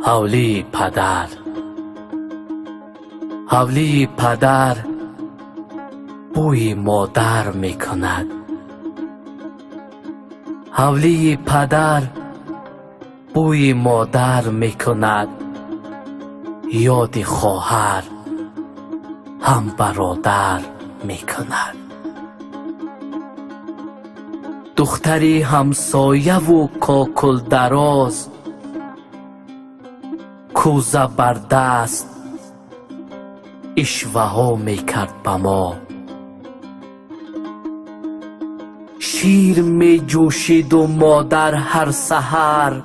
حولی پدر، حولی پدر بوی مادر می کند. حولی پدر بوی مادر می کند. یاد خواهر هم برادر می کند. دختری همسایه و کاکل دراز، کوزه بر دست اشوه ها می کرد به ما. شیر می جوشید و مادر هر سحر،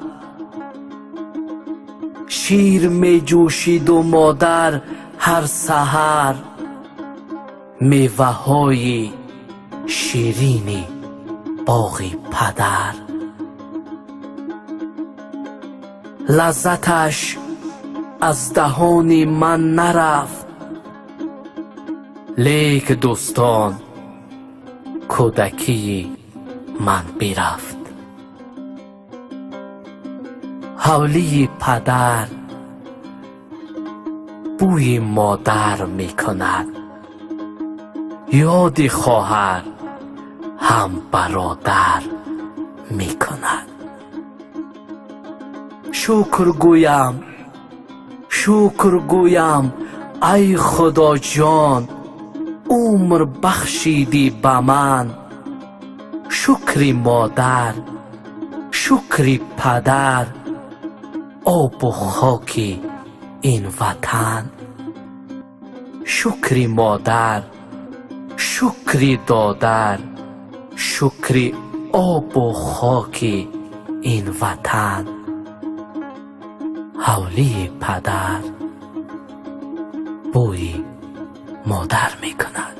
شیر می جوشید و مادر هر سحر. میوه های شیرینی باغ پدر. لذتش از دهان من نرفت، لیک دوستان کودکی من برفت. حولی پدر بوی مادر می کند. یاد خواهر هم برادر می کند. شکر گویم، شکر گویم ای خدا جان، عمر بخشیدی به من. شکر مادر، شکر پدر، آب و خاک این وطن. شکر مادر، شکر دادر، شکر آب و خاک این وطن. حولی پدر بوی مادر می کند.